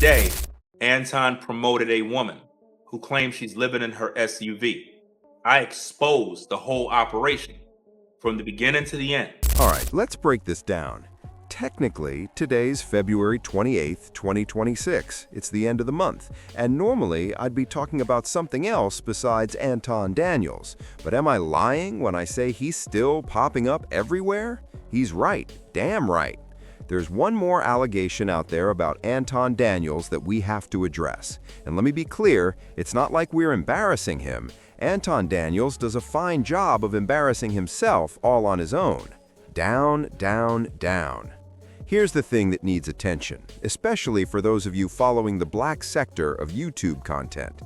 Today, Anton promoted a woman who claims she's living in her SUV. I exposed the whole operation from the beginning to the end. All right, let's break this down. Technically, today's February 28th, 2026. It's the end of the month, and normally I'd be talking about something else besides Anton Daniels. But am I lying when I say he's still popping up everywhere? He's right, damn right. There's one more allegation out there about Anton Daniels that we have to address. And let me be clear, it's not like we're embarrassing him. Anton Daniels does a fine job of embarrassing himself all on his own. Down, down, down. Here's the thing that needs attention, especially for those of you following the black sector of YouTube content.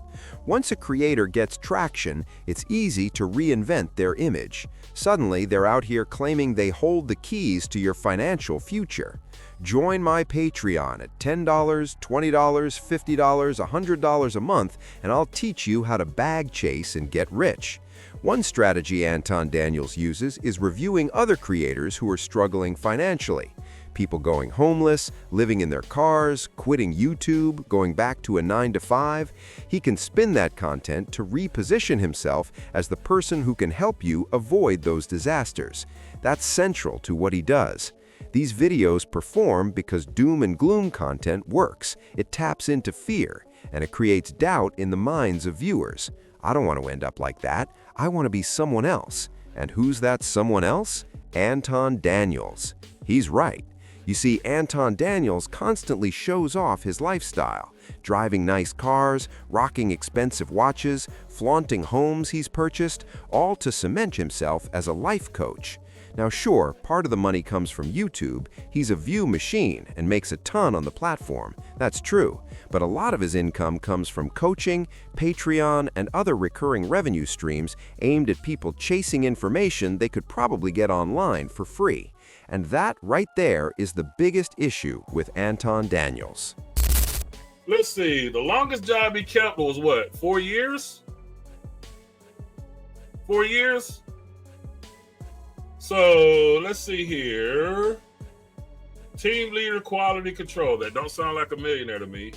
Once a creator gets traction, it's easy to reinvent their image. Suddenly, they're out here claiming they hold the keys to your financial future. Join my Patreon at $10, $20, $50, $100 a month, and I'll teach you how to bag chase and get rich. One strategy Anton Daniels uses is reviewing other creators who are struggling financially. People going homeless, living in their cars, quitting YouTube, going back to a 9-to-5. He can spin that content to reposition himself as the person who can help you avoid those disasters. That's central to what he does. These videos perform because doom and gloom content works. It taps into fear, and it creates doubt in the minds of viewers. I don't want to end up like that. I want to be someone else. And who's that someone else? Anton Daniels. He's right. You see, Anton Daniels constantly shows off his lifestyle, driving nice cars, rocking expensive watches, flaunting homes he's purchased, all to cement himself as a life coach. Now sure, part of the money comes from YouTube. He's a view machine and makes a ton on the platform. That's true. But a lot of his income comes from coaching, Patreon, and other recurring revenue streams aimed at people chasing information they could probably get online for free. And that right there is the biggest issue with Anton Daniels. Let's see, the longest job he kept was what, 4 years? 4 years? So let's see here. Team leader, quality control. That don't sound like a millionaire to me.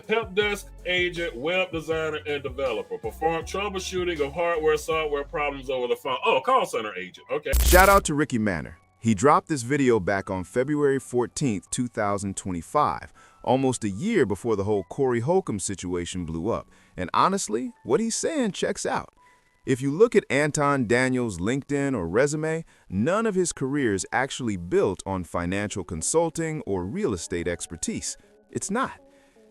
Help desk agent, web designer, and developer. Perform troubleshooting of hardware, software problems over the phone. Oh, call center agent. Okay. Shout out to Ricky Manor. He dropped this video back on February 14th, 2025, almost a year before the whole Corey Holcomb situation blew up. And honestly, what he's saying checks out. If you look at Anton Daniels' LinkedIn or resume, none of his career is actually built on financial consulting or real estate expertise. It's not.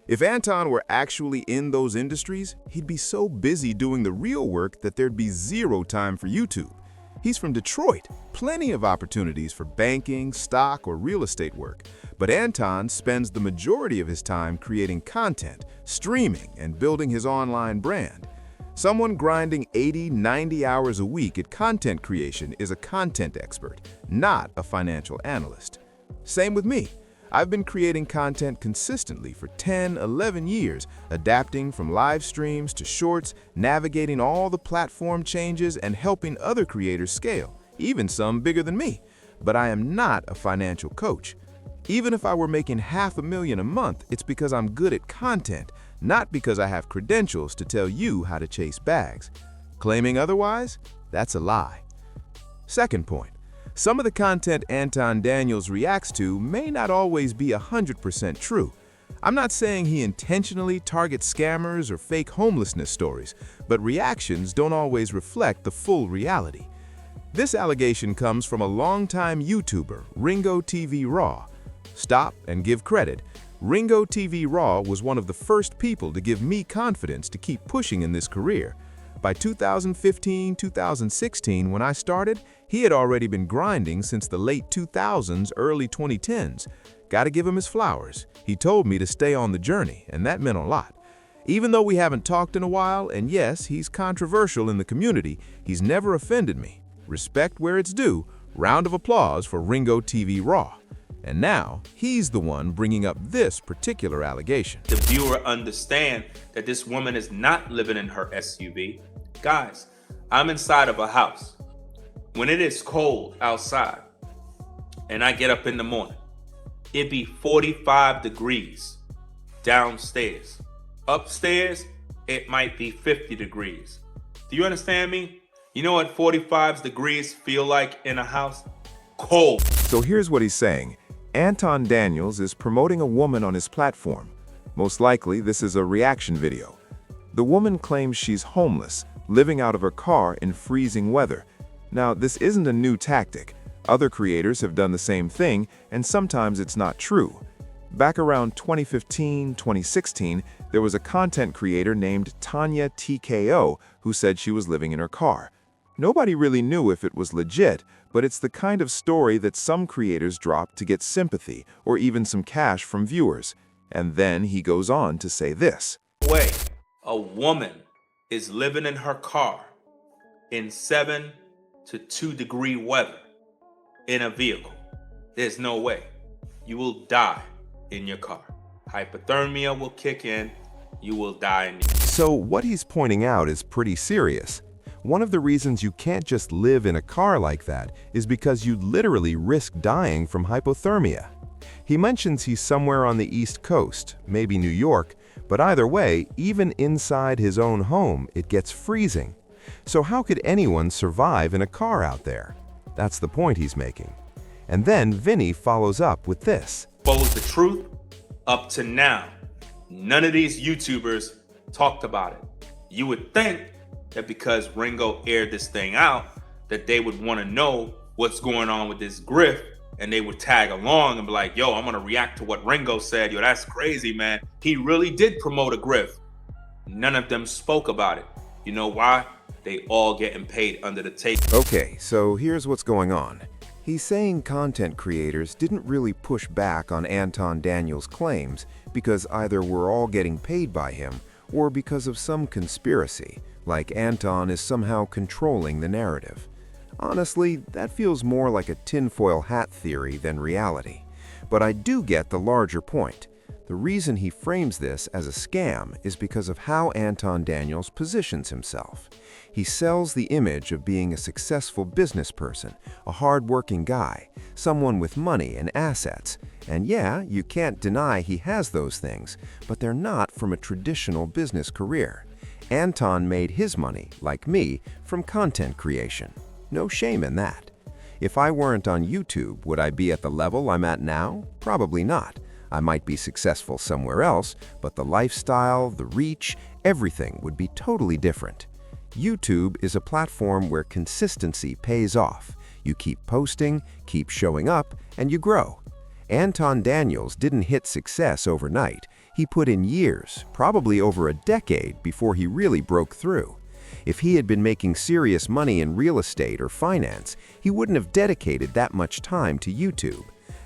If Anton were actually in those industries, he'd be so busy doing the real work that there'd be zero time for YouTube. He's from Detroit, plenty of opportunities for banking, stock, or real estate work. But Anton spends the majority of his time creating content, streaming, and building his online brand. Someone grinding 80, 90 hours a week at content creation is a content expert, not a financial analyst. Same with me. I've been creating content consistently for 10, 11 years, adapting from live streams to shorts, navigating all the platform changes, and helping other creators scale, even some bigger than me. But I am not a financial coach. Even if I were making $500,000 a month, it's because I'm good at content, not because I have credentials to tell you how to chase bags. Claiming otherwise? That's a lie. Second point. Some of the content Anton Daniels reacts to may not always be 100% true. I'm not saying he intentionally targets scammers or fake homelessness stories, but reactions don't always reflect the full reality. This allegation comes from a longtime YouTuber, Ringo TV Raw. Stop and give credit. Ringo TV Raw was one of the first people to give me confidence to keep pushing in this career. By 2015-2016, when I started, he had already been grinding since the late 2000s, early 2010s. Gotta give him his flowers. He told me to stay on the journey, and that meant a lot. Even though we haven't talked in a while, and yes, he's controversial in the community, he's never offended me. Respect where it's due. Round of applause for Ringo TV Raw. And now, he's the one bringing up this particular allegation. The viewer understand that this woman is not living in her SUV. Guys, I'm inside of a house. When it is cold outside and I get up in the morning, It'd be 45 degrees downstairs. Upstairs, it might be 50 degrees. Do you understand me? You know what 45 degrees feel like in a house? Cold. So here's what he's saying. Anton Daniels is promoting a woman on his platform. Most likely, this is a reaction video. The woman claims she's homeless, living out of her car in freezing weather. Now, this isn't a new tactic. Other creators have done the same thing, and sometimes it's not true. Back around 2015, 2016, there was a content creator named Tanya TKO who said she was living in her car. Nobody really knew if it was legit, but it's the kind of story that some creators drop to get sympathy or even some cash from viewers. And then he goes on to say this. Way a woman is living in her car in 7 to 2 degree weather in a vehicle. There's no way. You will die in your car. Hypothermia will kick in. You will die in your car. So what he's pointing out is pretty serious. One of the reasons you can't just live in a car like that is because you'd literally risk dying from hypothermia. He mentions he's somewhere on the East Coast, maybe New York, but either way, even inside his own home, it gets freezing. So how could anyone survive in a car out there? That's the point he's making. And then Vinny follows up with this. Expose the truth. Up to now, none of these YouTubers talked about it. You would think that because Ringo aired this thing out, that they would want to know what's going on with this Grift, and they would tag along and be like, yo, I'm going to react to what Ringo said. Yo, that's crazy, man. He really did promote a Grift. None of them spoke about it. You know why? They all getting paid under the table. Okay, so here's what's going on. He's saying content creators didn't really push back on Anton Daniels' claims because either we're all getting paid by him or because of some conspiracy, like Anton is somehow controlling the narrative. Honestly, that feels more like a tinfoil hat theory than reality. But I do get the larger point. The reason he frames this as a scam is because of how Anton Daniels positions himself. He sells the image of being a successful business person, a hard-working guy, someone with money and assets. And yeah, you can't deny he has those things, but they're not from a traditional business career. Anton made his money, like me, from content creation. No shame in that. If I weren't on YouTube, would I be at the level I'm at now? Probably not. I might be successful somewhere else, but the lifestyle, the reach, everything would be totally different. YouTube is a platform where consistency pays off. You keep posting, keep showing up, and you grow. Anton Daniels didn't hit success overnight. He put in years, probably over a decade, before he really broke through. If he had been making serious money in real estate or finance, he wouldn't have dedicated that much time to YouTube.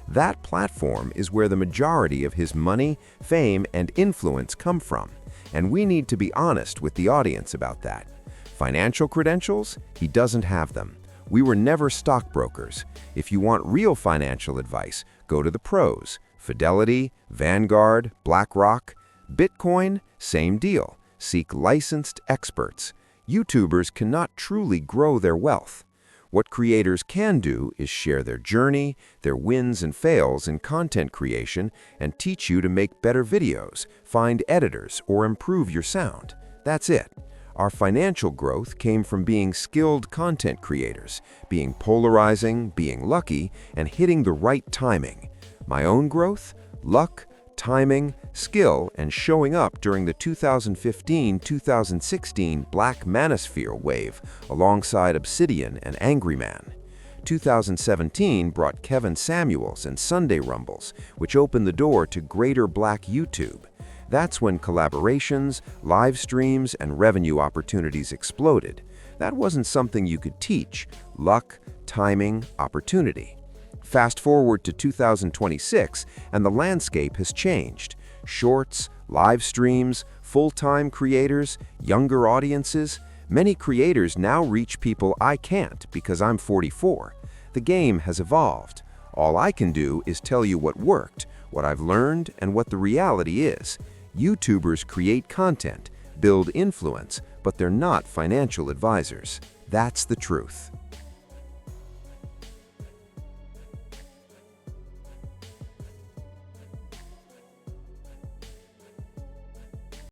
That platform is where the majority of his money, fame, and influence come from, and we need to be honest with the audience about that. Financial credentials? He doesn't have them. We were never stockbrokers. If you want real financial advice, go to the pros. Fidelity, Vanguard, BlackRock. Bitcoin? Same deal. Seek licensed experts. YouTubers cannot truly grow their wealth. What creators can do is share their journey, their wins and fails in content creation, and teach you to make better videos, find editors, or improve your sound. That's it. Our financial growth came from being skilled content creators, being polarizing, being lucky, and hitting the right timing. My own growth? Luck, timing, skill, and showing up during the 2015-2016 Black Manosphere wave alongside Obsidian and Angry Man. 2017 brought Kevin Samuels and Sunday Rumbles, which opened the door to greater Black YouTube. That's when collaborations, live streams, and revenue opportunities exploded. That wasn't something you could teach. Luck, timing, opportunity. Fast forward to 2026, and the landscape has changed. Shorts, live streams, full-time creators, younger audiences. Many creators now reach people I can't because I'm 44. The game has evolved. All I can do is tell you what worked, what I've learned, and what the reality is. YouTubers create content, build influence, but they're not financial advisors. That's the truth.